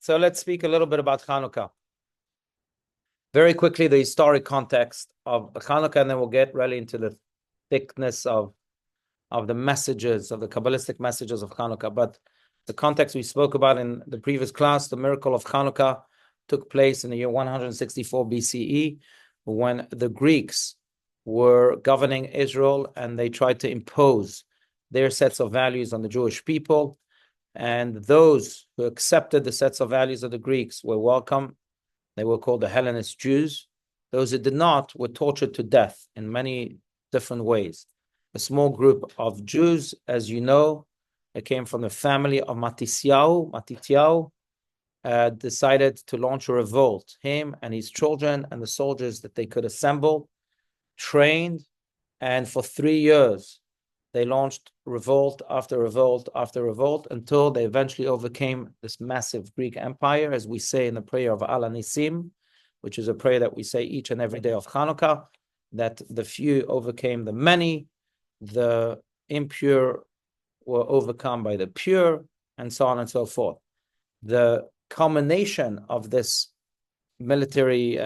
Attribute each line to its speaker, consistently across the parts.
Speaker 1: So let's speak a little bit about Chanukah. Very quickly, the historic context of Chanukah, and then we'll get really into the thickness of the messages, of the Kabbalistic messages of Chanukah. But the context we spoke about in the previous class, the miracle of Chanukah took place in the year 164 BCE, when the Greeks were governing Israel and they tried to impose their sets of values on the Jewish people. And those who accepted the sets of values of the Greeks were welcome. They were called the Hellenist Jews. Those who did not were tortured to death in many different ways. A small group of Jews, as you know, it came from the family of Matityahu, decided to launch a revolt. Him and his children and the soldiers that they could assemble, trained, and for 3 years, they launched revolt after revolt after revolt until they eventually overcame this massive Greek empire, as we say in the prayer of Al Nisim, which is a prayer that we say each and every day of Chanukah, that the few overcame the many, the impure were overcome by the pure, and so on and so forth. The culmination of this military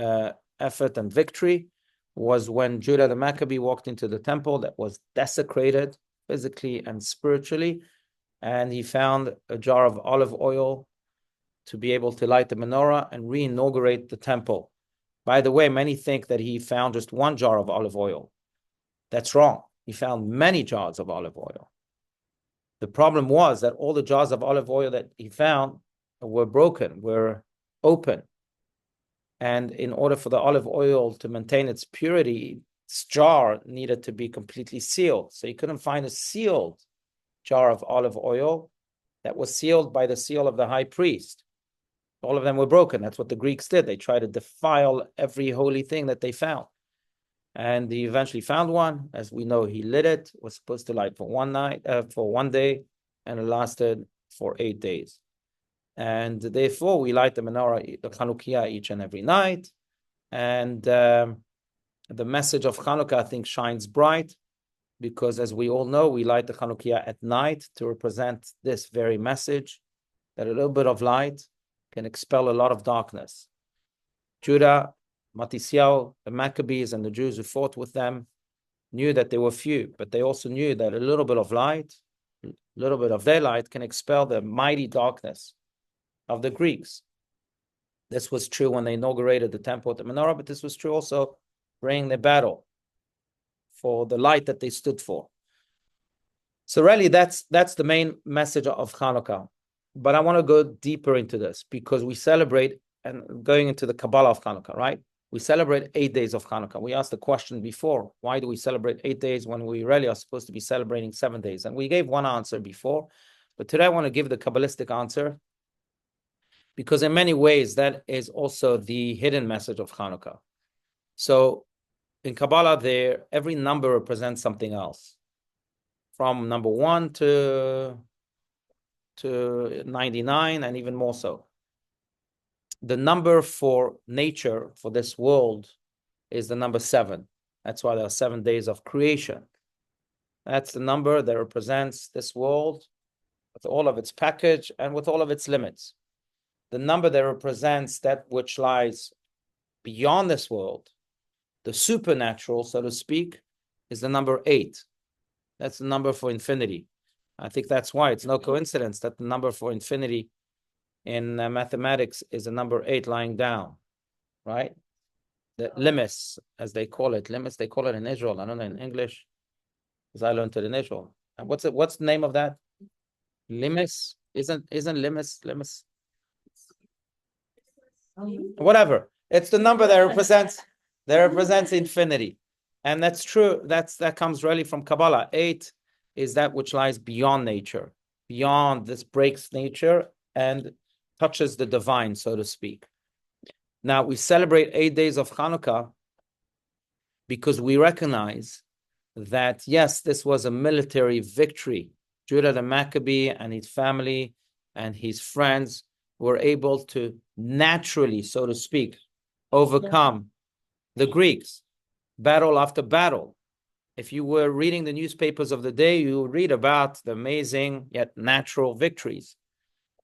Speaker 1: effort and victory was when Judah the Maccabee walked into the temple that was desecrated physically and spiritually, and he found a jar of olive oil to be able to light the menorah and re-inaugurate the temple. By the way, many think that he found just one jar of olive oil. That's wrong. He found many jars of olive oil. The problem was that all the jars of olive oil that he found were broken, were open. And in order for the olive oil to maintain its purity, its jar needed to be completely sealed. So you couldn't find a sealed jar of olive oil that was sealed by the seal of the high priest. All of them were broken. That's what the Greeks did. They tried to defile every holy thing that they found. And he eventually found one. As we know, he lit it. It was supposed to light for one day, and it lasted for 8 days. And therefore, we light the menorah, the Chanukiah, each and every night. And the message of Chanukah, I think, shines bright because, as we all know, we light the Chanukiah at night to represent this very message, that a little bit of light can expel a lot of darkness. Judah, Matityahu, the Maccabees, and the Jews who fought with them knew that they were few, but they also knew that a little bit of light, a little bit of their light can expel the mighty darkness of the Greeks. This was true when they inaugurated the temple at the menorah, but this was true also during the battle for the light that they stood for. So really, that's the main message of Chanukah. But I want to go deeper into this because we celebrate, and going into the Kabbalah of Chanukah, right? We celebrate 8 days of Chanukah. We asked the question before, why do we celebrate 8 days when we really are supposed to be celebrating 7 days? And we gave one answer before, but today I want to give the Kabbalistic answer, because in many ways, that is also the hidden message of Chanukah. So in Kabbalah, every number represents something else. From number 1 to 99, and even more so. The number for nature, for this world, is the number 7. That's why there are 7 days of creation. That's the number that represents this world with all of its package and with all of its limits. The number that represents that which lies beyond this world, the supernatural, so to speak, is the number 8. That's the number for infinity. I think that's why it's no coincidence that the number for infinity in mathematics is a number 8 lying down, right? The limis, as they call it. Limis, they call it in Israel. I don't know in English, because I learned it in Israel. And what's the name of that? Limis? Isn't limis? Whatever. It's the number that represents infinity. And that's true. That comes really from Kabbalah. 8 is that which lies beyond nature. Beyond this, breaks nature and touches the divine, so to speak. Now, we celebrate 8 days of Chanukah because we recognize that, yes, this was a military victory. Judah the Maccabee and his family and his friends were able to naturally, so to speak, overcome the Greeks, battle after battle. If you were reading the newspapers of the day, you would read about the amazing yet natural victories.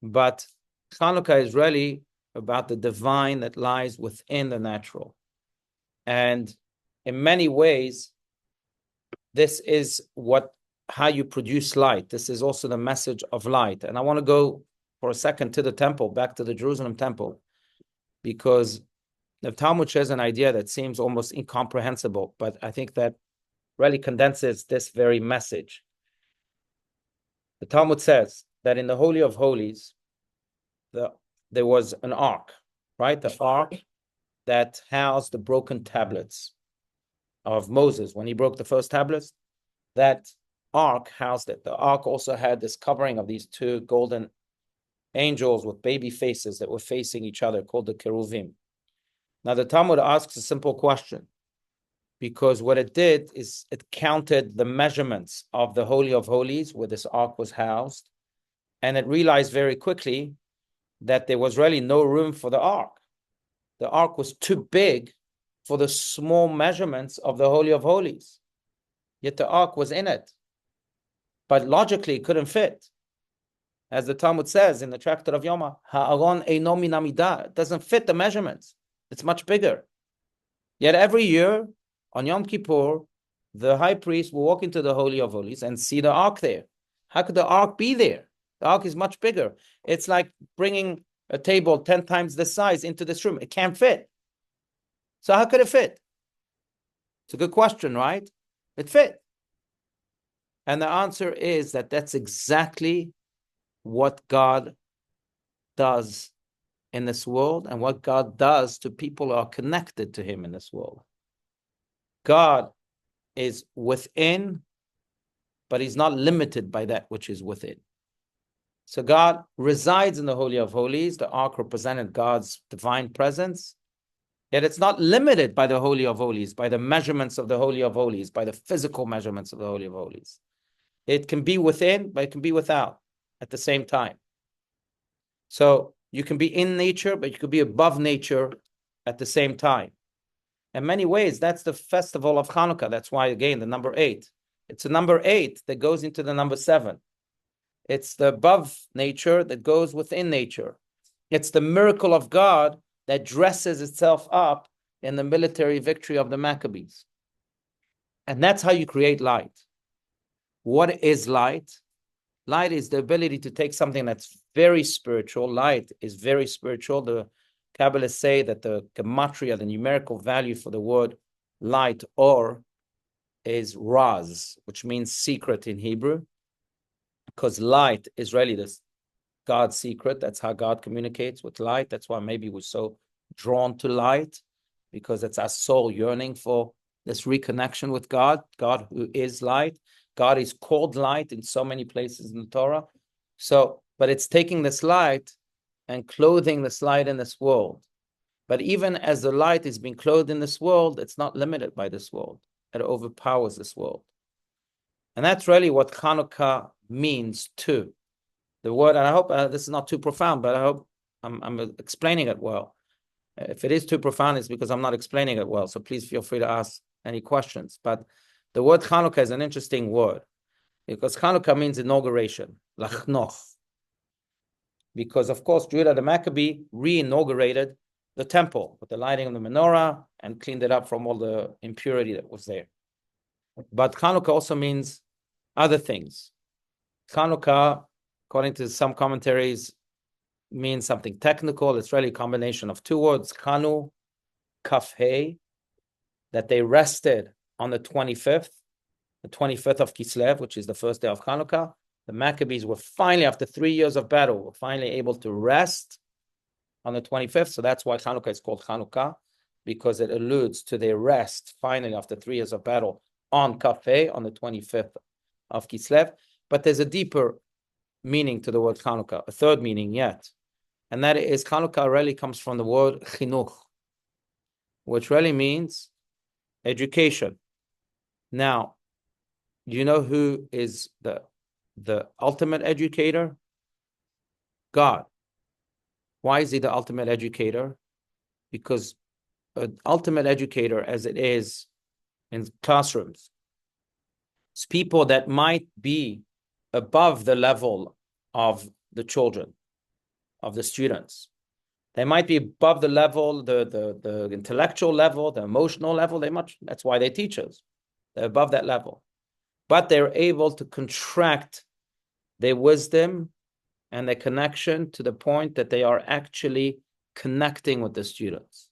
Speaker 1: But Chanukah is really about the divine that lies within the natural. And in many ways, this is how you produce light. This is also the message of light. And I want to go for a second to the temple, back to the Jerusalem temple, because the Talmud shares an idea that seems almost incomprehensible, but I think that really condenses this very message. The Talmud says that in the Holy of Holies, there was an ark, right? The ark that housed the broken tablets of Moses. When he broke the first tablets, that ark housed it. The ark also had this covering of these two golden angels with baby faces that were facing each other, called the cheruvim. Now, the Talmud asks a simple question, because what it did is it counted the measurements of the Holy of Holies where this ark was housed, and it realized very quickly that there was really no room for the ark. The ark was too big for the small measurements of the Holy of Holies. Yet the ark was in it. But logically, it couldn't fit. As the Talmud says in the Tractate of Yoma, Ha'aron eino min hamidah. It doesn't fit the measurements. It's much bigger. Yet every year, on Yom Kippur, the high priest will walk into the Holy of Holies and see the ark there. How could the ark be there? The ark is much bigger. It's like bringing a table 10 times the size into this room. It can't fit. So how could it fit? It's a good question, right? It fit. And the answer is that that's exactly what God does in this world and what God does to people who are connected to him in this world. God is within, but he's not limited by that which is within. So God resides in the Holy of Holies. The ark represented God's divine presence. Yet it's not limited by the Holy of Holies, by the measurements of the Holy of Holies, by the physical measurements of the Holy of Holies. It can be within, but it can be without at the same time. So you can be in nature, but you could be above nature at the same time. In many ways, that's the festival of Chanukah. That's why, again, the number 8. It's a number 8 that goes into the number 7. It's the above nature that goes within nature. It's the miracle of God that dresses itself up in the military victory of the Maccabees. And that's how you create light. What is light? Light is the ability to take something that's very spiritual. Light is very spiritual. The Kabbalists say that the gematria, the numerical value for the word light, or, is raz, which means secret in Hebrew, because light is really this God's secret. That's how God communicates with light. That's why maybe we're so drawn to light, because it's our soul yearning for this reconnection with God, God who is light. God is called light in so many places in the Torah. So, but it's taking this light and clothing this light in this world. But even as the light is being clothed in this world, it's not limited by this world. It overpowers this world. And that's really what Chanukah means too. The word, and I hope this is not too profound, but I hope I'm explaining it well. If it is too profound, it's because I'm not explaining it well. So please feel free to ask any questions. But the word Chanukah is an interesting word, because Chanukah means inauguration, lachnoch. Because, of course, Judah the Maccabee re-inaugurated the temple with the lighting of the menorah and cleaned it up from all the impurity that was there. But Chanukah also means other things. Chanukah, according to some commentaries, means something technical. It's really a combination of two words, Chanu, Kaf Hey, that they rested on the 25th of Kislev, which is the first day of Chanukah. The Maccabees were finally, after 3 years of battle, were finally able to rest on the 25th. So that's why Chanukah is called Chanukah, because it alludes to their rest, finally, after 3 years of battle, on Kaf Hey, on the 25th of Kislev. But there's a deeper meaning to the word Chanukah, a third meaning yet. And that is, Chanukah really comes from the word chinuch, which really means education. Now, do you know who is the ultimate educator? God. Why is he the ultimate educator? Because an ultimate educator, as it is in classrooms, it's people that might be above the level of the children. of the students. They might be above the level, the intellectual level, the emotional level. That's why they teach us. They're above that level. But they're able to contract their wisdom and their connection to the point that they are actually connecting with the students.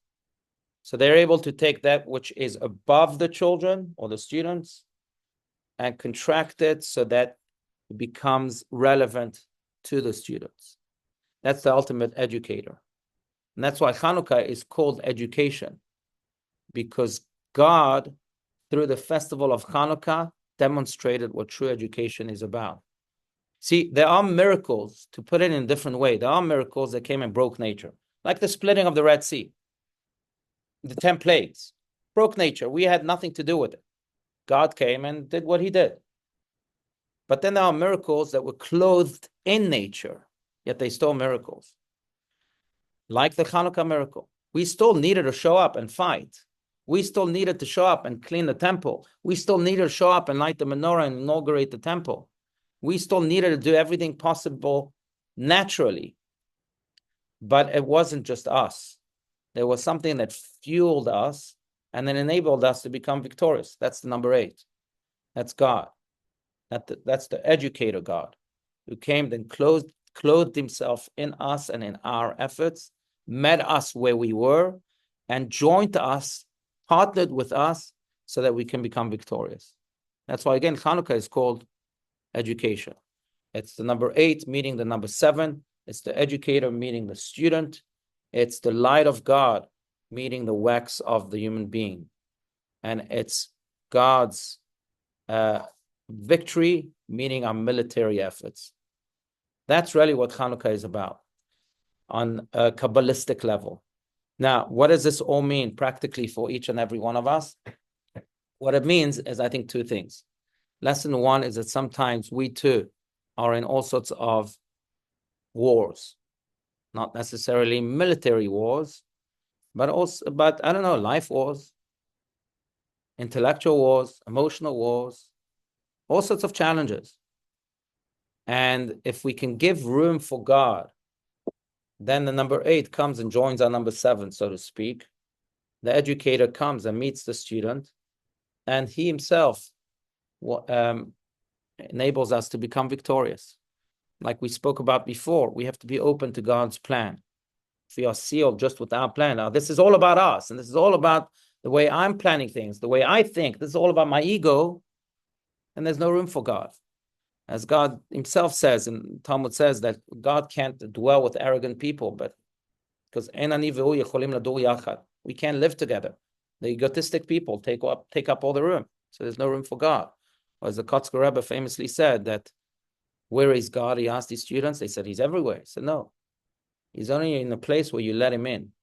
Speaker 1: So they're able to take that which is above the children or the students and contract it so that it becomes relevant to the students. That's the ultimate educator. And that's why CHANUKAH is called education, because God, through the festival of CHANUKAH, demonstrated what true education is about. See, there are miracles, to put it in a different way, there are miracles that came and broke nature, like the splitting of the Red Sea, the 10 plagues, broke nature. We had nothing to do with it. God came and did what he did. But then there are miracles that were clothed in nature, yet they still miracles. Like the CHANUKAH miracle. We still needed to show up and fight. We still needed to show up and clean the temple. We still needed to show up and light the menorah and inaugurate the temple. We still needed to do everything possible naturally. But it wasn't just us. There was something that fueled us and then enabled us to become victorious. That's the number 8. That's God. That's the educator God, who came and clothed himself in us and in our efforts, met us where we were, and joined us, partnered with us, so that we can become victorious. That's why, again, CHANUKAH is called education. It's the number 8 meeting the number 7. It's the educator meeting the student. It's the light of God meeting the wax of the human being. And it's God's victory meaning our military efforts. That's really what CHANUKAH is about on a Kabbalistic level. Now, what does this all mean practically for each and every one of us? What it means is, I think, 2 things. Lesson 1 is that sometimes we too are in all sorts of wars, not necessarily military wars, but I don't know, life wars, intellectual wars, emotional wars, all sorts of challenges. And if we can give room for God, then the number 8 comes and joins our number 7, so to speak. The educator comes and meets the student, and he himself enables us to become victorious. Like we spoke about before, we have to be open to God's plan. If we are sealed just with our plan, now this is all about us, and this is all about the way I'm planning things, the way I think, this is all about my ego, and there's no room for God. As God himself says, and Talmud says that God can't dwell with arrogant people, but because we can't live together. The egotistic people take up all the room, so there's no room for God. Or as the Kotzker Rebbe famously said, that where is God? He asked his students. They said he's everywhere. He said no, he's only in a place where you let him in.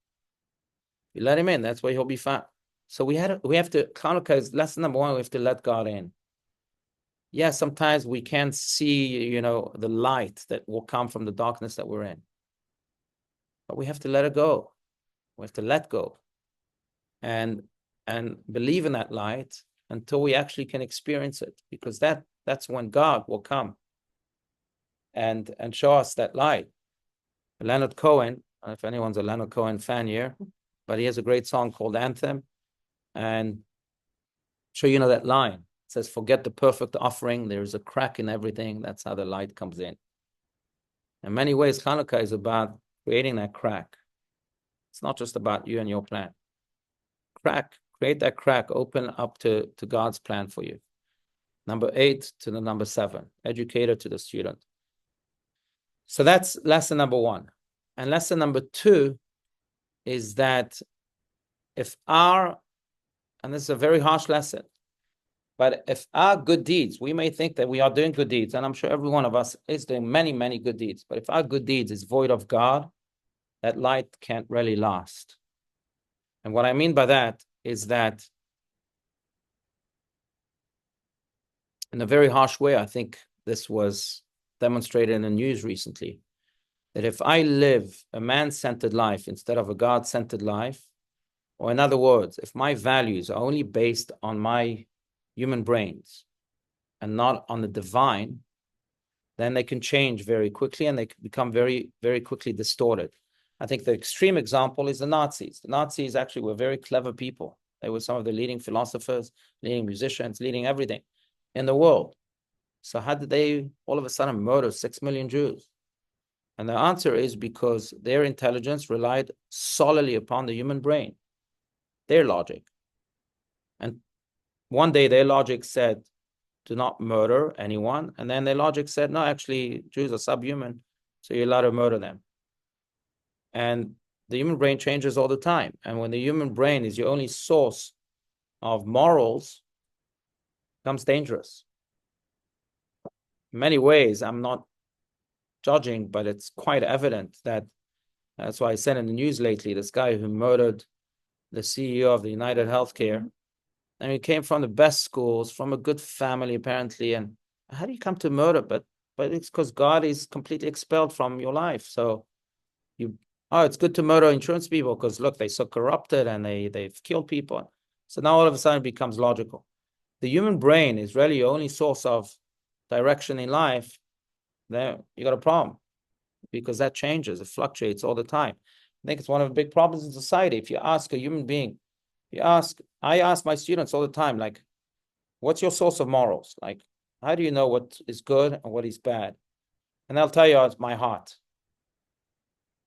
Speaker 1: You let him in, that's where he'll be found. So we have to. CHANUKAH is lesson number 1. We have to let God in. Yes, sometimes we can't see, the light that will come from the darkness that we're in. But we have to let it go. We have to let go and believe in that light until we actually can experience it, because that's when God will come and show us that light. Leonard Cohen, I don't know if anyone's a Leonard Cohen fan here, but he has a great song called Anthem. And so that line. It says, forget the perfect offering. There's a crack in everything. That's how the light comes in. In many ways, CHANUKAH is about creating that crack. It's not just about you and your plan. Create that crack, open up to God's plan for you. Number 8 to the number 7, educator to the student. So that's lesson number 1. And lesson number 2 is that and this is a very harsh lesson, but if our good deeds, we may think that we are doing good deeds, and I'm sure every one of us is doing many, many good deeds, but if our good deeds is void of God, that light can't really last. And what I mean by that is that in a very harsh way, I think this was demonstrated in the news recently, that if I live a man-centered life instead of a God-centered life, or in other words, if my values are only based on my human brains and not on the divine, then they can change very quickly and they can become very, very quickly distorted. I think the extreme example is the Nazis. The Nazis actually were very clever people. They were some of the leading philosophers, leading musicians, leading everything in the world. So how did they all of a sudden murder 6 million Jews? And the answer is because their intelligence relied solely upon the human brain, their logic. And one day their logic said, do not murder anyone. And then their logic said, no, actually, Jews are subhuman, so you're allowed to murder them. And the human brain changes all the time. And when the human brain is your only source of morals, it becomes dangerous. In many ways, I'm not judging, but it's quite evident that's why I said in the news lately, this guy who murdered the CEO of the United Healthcare, and he came from the best schools, from a good family, apparently. And how do you come to murder? But it's because God is completely expelled from your life. So it's good to murder insurance people because look, they're so corrupted and they've killed people. So now all of a sudden it becomes logical. The human brain is really your only source of direction in life. Then you got a problem because that changes, it fluctuates all the time. I think it's one of the big problems in society. If you ask a human being, I ask my students all the time, like, what's your source of morals? Like, how do you know what is good and what is bad? And they'll tell you, it's my heart.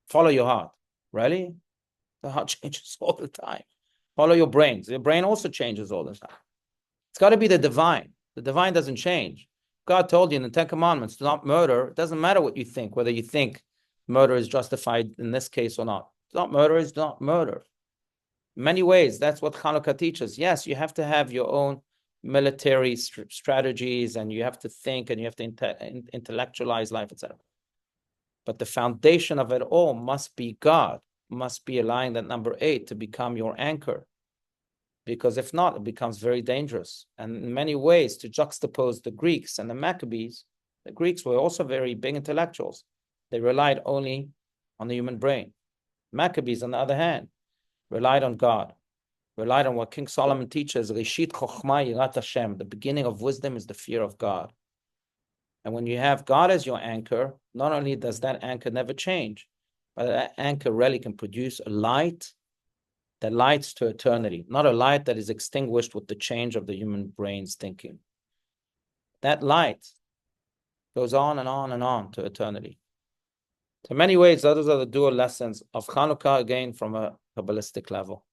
Speaker 1: Follow your heart. Really? The heart changes all the time. Follow your brains. Your brain also changes all the time. It's got to be the divine. The divine doesn't change. God told you in the 10 Commandments, do not murder. It doesn't matter what you think, whether you think murder is justified in this case or not. Do not murder is not murder. In many ways, that's what CHANUKAH teaches. Yes, you have to have your own military strategies and you have to think and you have to intellectualize life, etc. But the foundation of it all must be God, must be allowing that number 8 to become your anchor. Because if not, it becomes very dangerous. And in many ways, to juxtapose the Greeks and the Maccabees, the Greeks were also very big intellectuals. They relied only on the human brain. Maccabees, on the other hand, relied on God, relied on what King Solomon teaches, Reshit Chochmah Yirat Hashem. The beginning of wisdom is the fear of God. And when you have God as your anchor, not only does that anchor never change, but that anchor really can produce a light that lights to eternity, not a light that is extinguished with the change of the human brain's thinking. That light goes on and on and on to eternity. So in many ways, those are the dual lessons of CHANUKAH, again, from a Kabbalistic level.